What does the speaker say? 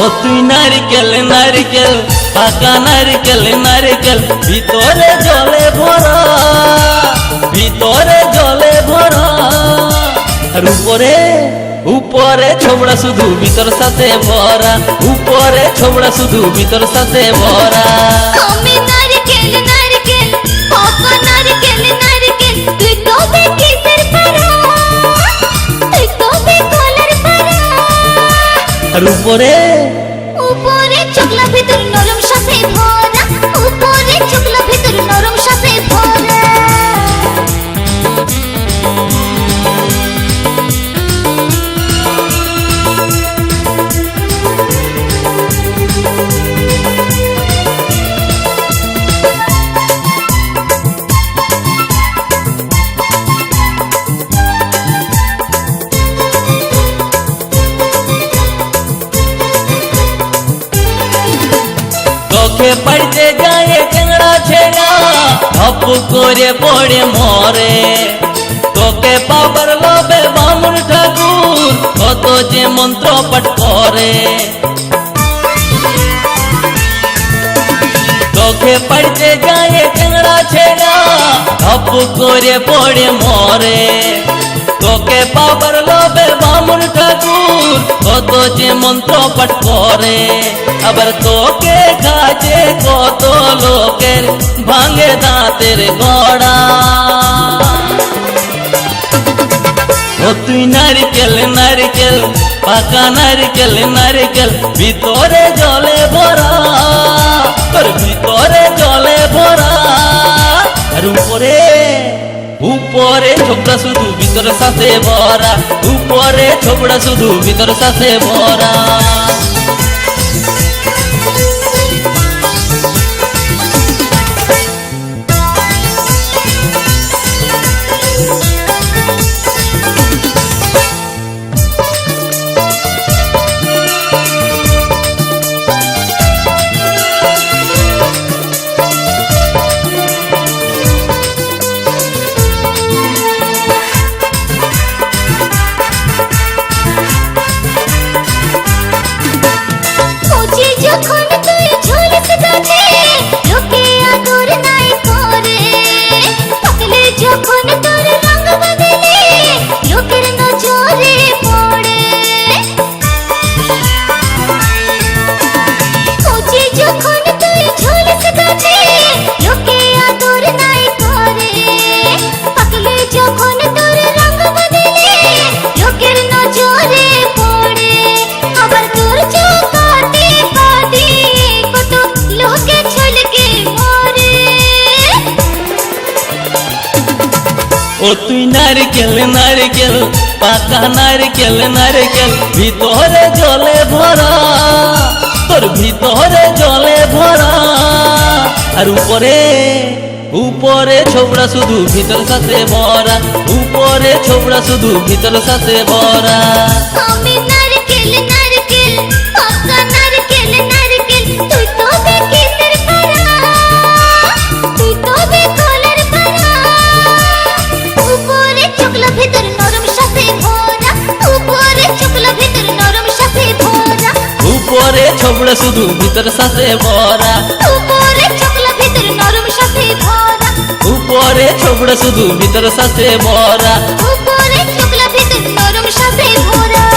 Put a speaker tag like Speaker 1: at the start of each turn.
Speaker 1: ও তুই নারকেল নারকেল পাকা নারকেল নারকেল ভিতরে জলে ভরা, ভিতরে জলে ভরা। আর উপরে উপরে ছোবড়া শুধু ভিতর সাথে ভরা, উপরে ছোবড়া শুধু ভিতর সাথে ভরা।
Speaker 2: আমি নারকেল নারকেল পাকা নারকেল নারকেল তুই তবে কিসের পারা, তুই তবে কলার পারা।
Speaker 1: আর উপরে
Speaker 2: উপরে চোখলা ভিতর নরম সাথে ভরা, উপরে চোখলা ভিতর নরম সাথে ভরা।
Speaker 1: চোখে পড়তে যায় টেংরা ছেড়া ধপ করে পড়ে মরে। তোকে পাবার লোভে বামুন ঠাকুর কত যে মন্ত্র পাঠ করে। চোখে পড়তে যায় টেংরা ছেড়া ধপ করে পড়ে মরে। তোকে পাবার লোভে বামুন ঠাকুর কত যে মন্ত্র পাঠ করে। আবার তোকে কাজে কত লোকের ভাঙে দাঁতের গড়া। ও তুই নারকেল নারকেল পাকা নারকেল নারকেল ভিতরে জলে ভরা, তোর ভিতরে জলে ভরা। আর উপরে উপরে ছোবড়া শুধু ভিতর সাথে ভরা, উপরে ছোবড়া শুধু ভিতর সাথে ভরা।
Speaker 2: যখন তুই ঝুলস গাছে লোকে আদর নাই করে, পাকলে যখন তোর রং বদলে লোকের নজরে পড়ে। কচি যখন তুই ঝুলস গাছে লোকে আদর নাই করে, পাকলে যখন তোর রং বদলে লোকের নজরে পড়ে। আবার তোর চোখাতে কত লোকে ছলকে মরে।
Speaker 1: ও তুই নারকেল নারকেল পাকা নারকেল নারকেল ভিতরে জলে ভরা, তোর ভিতরে জলে ভরা। আর উপরে উপরে ছোবড়া শুধু ভিতর সাথে ভরা, উপরে ছোবড়া শুধু ভিতর সাথে ভরা।
Speaker 2: আমি নারকেল নারকেল পাকা নারকেল নারকেল তুই তবে কিসের পারা, তুই তবে কলার পারা। উপরে চোখলা ভিতর নরম সাথে ভরা, উপরে চোখলা ভিতর নরম সাথে ভরা।
Speaker 1: উপরে ছোবড়া শুধু ভিতর সাথে ভরা,
Speaker 2: উপরে চোখলা ভিতর নরম সাথে ভরা।
Speaker 1: উপরে ছোবড়া শুধু ভিতর সাথে ভরা।
Speaker 2: উপরে চোখলা ভিতর নরম সাথে ভরা।